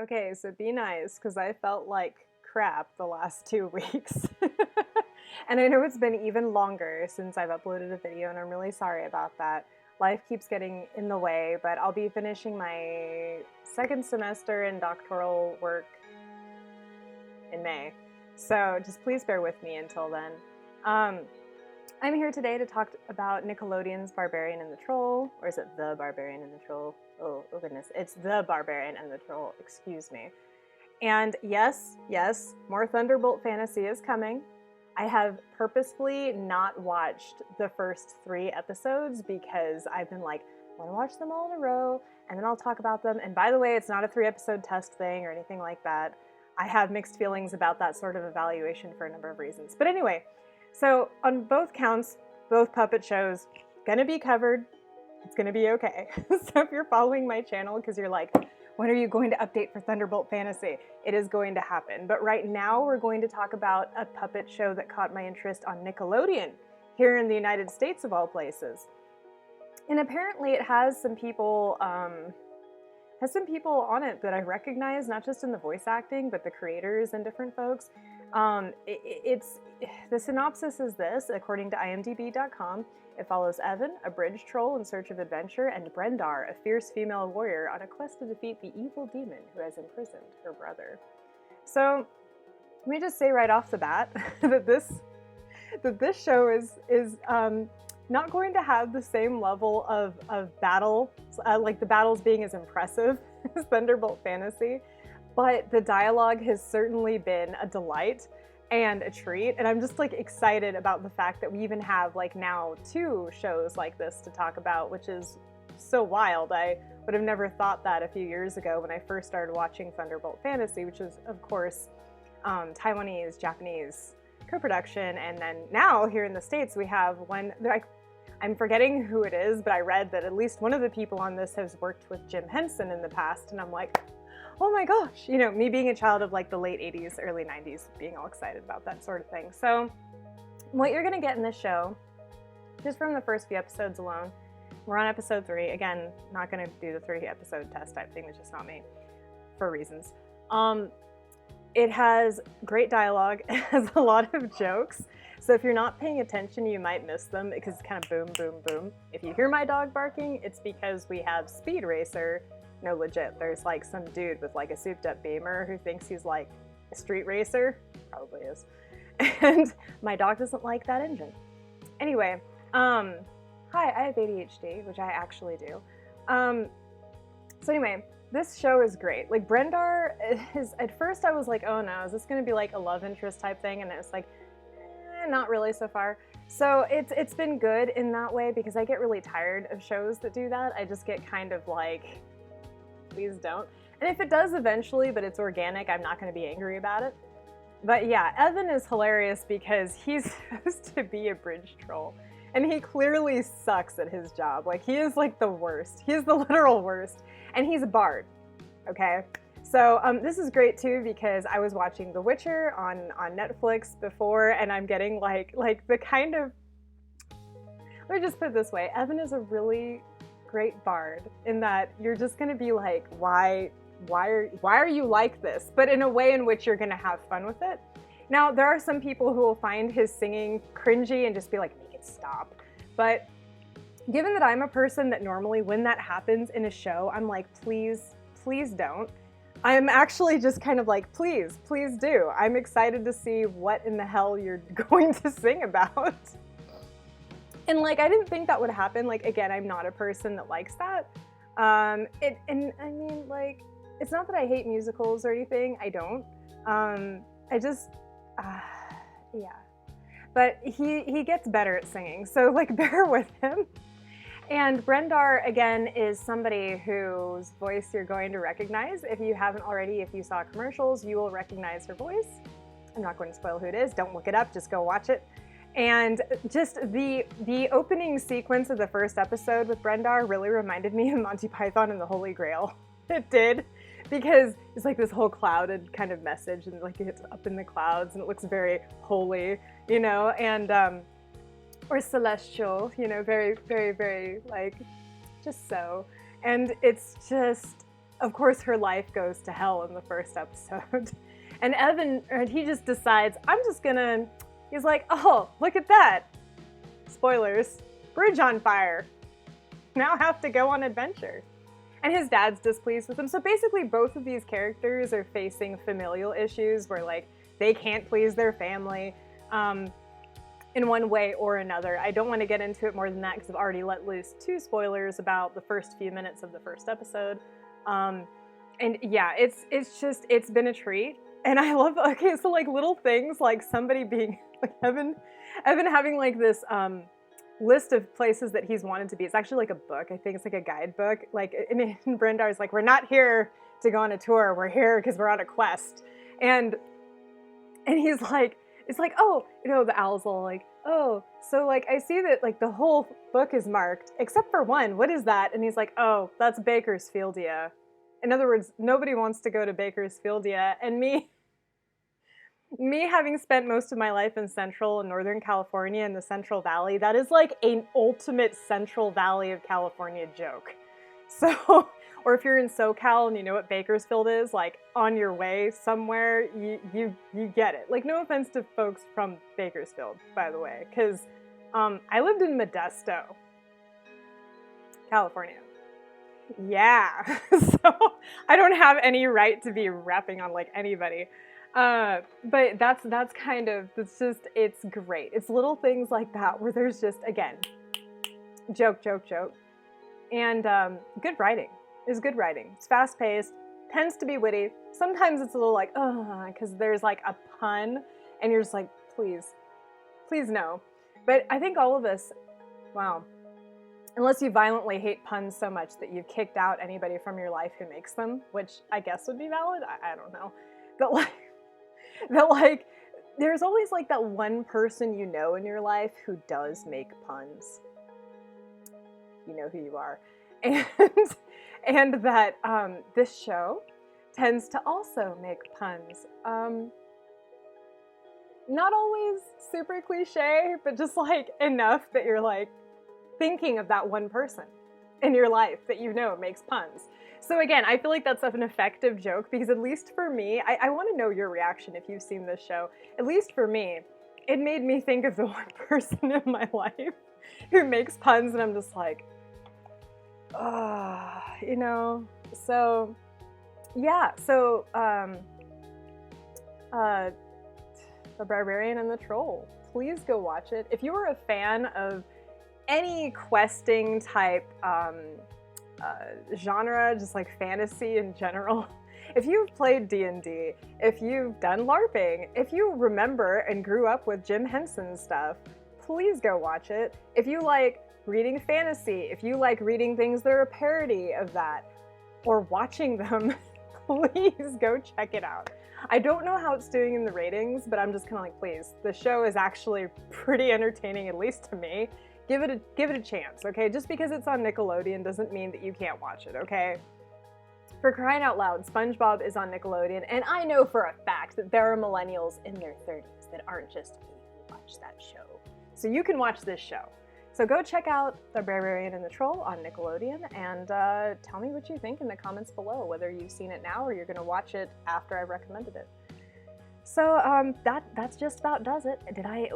Okay, so be nice, because I felt like crap the last 2 weeks. And I know it's been even longer since I've uploaded a video, and I'm really sorry about that. Life keeps getting in the way, but I'll be finishing my second semester in doctoral work in May. So just please bear with me until then. I'm here today to talk about Nickelodeon's Barbarian and the Troll, or is it The Barbarian and the Troll? Oh goodness, it's The Barbarian and the Troll, excuse me. And yes, more Thunderbolt Fantasy is coming. I have purposefully not watched the first 3 episodes because I've been like, I want to watch them all in a row, and then I'll talk about them. And by the way, it's not a 3-episode test thing or anything like that. I have mixed feelings about that sort of evaluation for a number of reasons. But anyway, so on both counts, both puppet shows, gonna be covered. It's gonna be okay. So if you're following my channel because you're like, when are you going to update for Thunderbolt Fantasy? It is going to happen. But right now we're going to talk about a puppet show that caught my interest on Nickelodeon, here in the United States of all places. And apparently it has some people on it that I recognize, not just in the voice acting, but the creators and different folks. The synopsis is this, according to imdb.com. It follows Evan, a bridge troll in search of adventure, and Brendar, a fierce female warrior on a quest to defeat the evil demon who has imprisoned her brother. So, let me just say right off the bat that this show is not going to have the same level of battle, like the battles being as impressive as Thunderbolt Fantasy, but the dialogue has certainly been a delight and a treat, and I'm just like excited about the fact that we even have like now 2 shows like this to talk about, which is so wild. I would have never thought that a few years ago when I first started watching Thunderbolt Fantasy, which is of course Taiwanese, Japanese co-production, and then now here in the States we have one, I'm forgetting who it is, but I read that at least one of the people on this has worked with Jim Henson in the past, and I'm like, oh my gosh, you know, me being a child of like the late 80s, early 90s, being all excited about that sort of thing. So what you're gonna get in this show, just from the first few episodes alone, we're on episode 3. Again, not gonna do the 3-episode test type thing, it's just not me, for reasons. It has great dialogue, it has a lot of jokes. So if you're not paying attention, you might miss them because it's kind of boom, boom, boom. If you hear my dog barking, it's because we have Speed Racer. No, legit, there's like some dude with like a souped up Beamer who thinks he's like a street racer. Probably is. And my dog doesn't like that engine. Anyway, hi, I have ADHD, which I actually do. So anyway, this show is great. Like Brendar is, at first I was like, oh no, is this gonna be like a love interest type thing? And it's like, not really so far. So it's been good in that way because I get really tired of shows that do that. I just get kind of like, please don't. And if it does eventually, but it's organic, I'm not going to be angry about it. But yeah, Evan is hilarious because he's supposed to be a bridge troll. And he clearly sucks at his job. Like, he is like the worst. He is the literal worst. And he's a bard, okay? So this is great too because I was watching The Witcher on Netflix before, and I'm getting like the kind of, let me just put it this way, Evan is a really great bard in that you're just gonna be like, why are you like this? But in a way in which you're gonna have fun with it. Now, there are some people who will find his singing cringy and just be like, make it stop. But given that I'm a person that normally when that happens in a show, I'm like, please don't. I'm actually just kind of like, please do. I'm excited to see what in the hell you're going to sing about. And like, I didn't think that would happen. Like, again, I'm not a person that likes that. And I mean, like, it's not that I hate musicals or anything. I don't. I just, yeah. But he gets better at singing, so like, bear with him. And Brendar, again, is somebody whose voice you're going to recognize. If you haven't already, if you saw commercials, you will recognize her voice. I'm not going to spoil who it is. Don't look it up. Just go watch it. And just the opening sequence of the first episode with Brendar really reminded me of Monty Python and the Holy Grail. It did, because it's like this whole clouded kind of message, and like it's up in the clouds and it looks very holy, you know, and or celestial, you know, very, very, very like just so. And it's just, of course, her life goes to hell in the first episode. And Evan, he just decides, he's like, oh, look at that. Spoilers, bridge on fire. Now have to go on adventure. And his dad's displeased with him. So basically both of these characters are facing familial issues where like they can't please their family in one way or another. I don't want to get into it more than that because I've already let loose 2 spoilers about the first few minutes of the first episode. And yeah, it's been a treat. And I love, okay, so like little things like somebody being, like Evan having like this list of places that he's wanted to be. It's actually like a book. I think it's like a guidebook. Like, and Brendar's like, we're not here to go on a tour. We're here because we're on a quest. And he's like, it's like, oh, you know, the owl's all like, oh, so like, I see that like the whole book is marked except for one. What is that? And he's like, oh, that's Bakersfieldia. In other words, nobody wants to go to Bakersfieldia. And me having spent most of my life in Central and Northern California in the Central Valley, that is like an ultimate Central Valley of California joke. So, or if you're in SoCal and you know what Bakersfield is, like on your way somewhere, you get it. Like no offense to folks from Bakersfield, by the way, because I lived in Modesto, California. Yeah, so I don't have any right to be rapping on like anybody. But that's kind of, it's great. It's little things like that where there's just, again, joke. And good writing. It's good writing. It's fast-paced, tends to be witty. Sometimes it's a little like, because there's like a pun, and you're just like, please no. But I think all of us, wow, unless you violently hate puns so much that you've kicked out anybody from your life who makes them, which I guess would be valid, I don't know. But like, there's always like that one person you know in your life who does make puns. You know who you are. And that this show tends to also make puns. Not always super cliche, but just like enough that you're like thinking of that one person in your life that you know makes puns. So again, I feel like that's an effective joke because at least for me, I want to know your reaction if you've seen this show. At least for me, it made me think of the one person in my life who makes puns and I'm just like, you know, so yeah, so The Barbarian and the Troll, please go watch it. If you are a fan of any questing type genre, just like fantasy in general, if you've played D&D, if you've done LARPing, if you remember and grew up with Jim Henson stuff, please go watch it. If you like reading fantasy, if you like reading things that are a parody of that, or watching them, please go check it out. I don't know how it's doing in the ratings, but I'm just kind of like, please, the show is actually pretty entertaining, at least to me. Give it a chance, okay? Just because it's on Nickelodeon doesn't mean that you can't watch it, okay? For crying out loud, SpongeBob is on Nickelodeon, and I know for a fact that there are millennials in their 30s that aren't just me who watch that show. So you can watch this show. So go check out The Barbarian and the Troll on Nickelodeon, and tell me what you think in the comments below, whether you've seen it now or you're going to watch it after I've recommended it. So that's just about does it.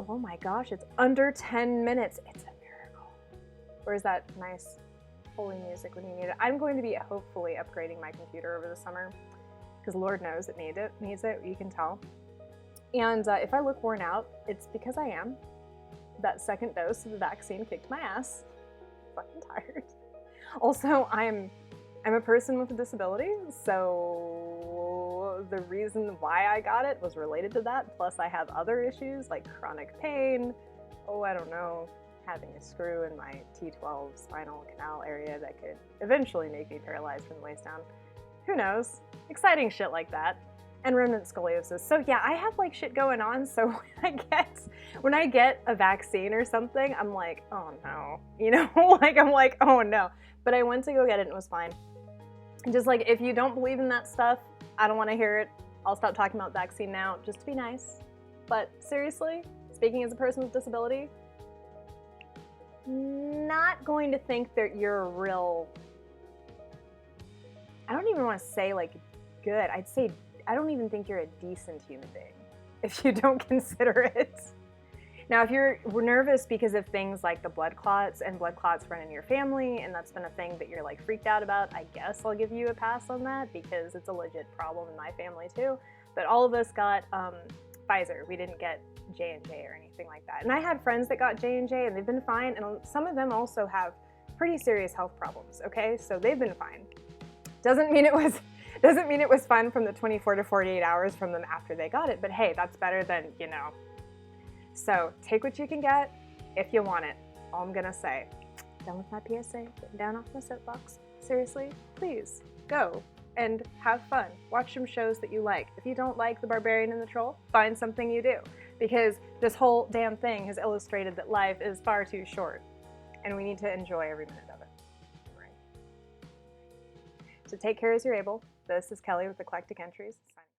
Oh my gosh, it's under 10 minutes. It's a miracle. Where's that nice holy music when you need it? I'm going to be hopefully upgrading my computer over the summer, because Lord knows it needs it, you can tell. And if I look worn out, it's because I am. That second dose of the vaccine kicked my ass. I'm fucking tired. Also, I'm a person with a disability, so the reason why I got it was related to that. Plus I have other issues like chronic pain. Oh, I don't know, having a screw in my T12 spinal canal area that could eventually make me paralyzed from the waist down. Who knows? Exciting shit like that. And remnant scoliosis. So yeah, I have like shit going on, so when I get a vaccine or something, I'm like, oh no. You know, like I'm like, oh no. But I went to go get it and it was fine. Just like, if you don't believe in that stuff, I don't want to hear it. I'll stop talking about vaccine now, just to be nice. But seriously, speaking as a person with disability, not going to think that you're a real I don't even want to say like good. I'd say I don't even think you're a decent human being if you don't consider it. Now, if you're nervous because of things like the blood clots and blood clots run in your family, and that's been a thing that you're like freaked out about, I guess I'll give you a pass on that because it's a legit problem in my family too. But all of us got Pfizer. We didn't get J&J or anything like that. And I had friends that got J&J and they've been fine. And some of them also have pretty serious health problems. Okay, so they've been fine. Doesn't mean it was fun from the 24 to 48 hours from them after they got it. But hey, that's better than, you know. So take what you can get if you want it. All I'm gonna say. Done with my PSA, getting down off my soapbox. Seriously, please go and have fun. Watch some shows that you like. If you don't like The Barbarian and the Troll, find something you do. Because this whole damn thing has illustrated that life is far too short and we need to enjoy every minute of it. Right. So take care as you're able. This is Kelly with Eclectic Entries.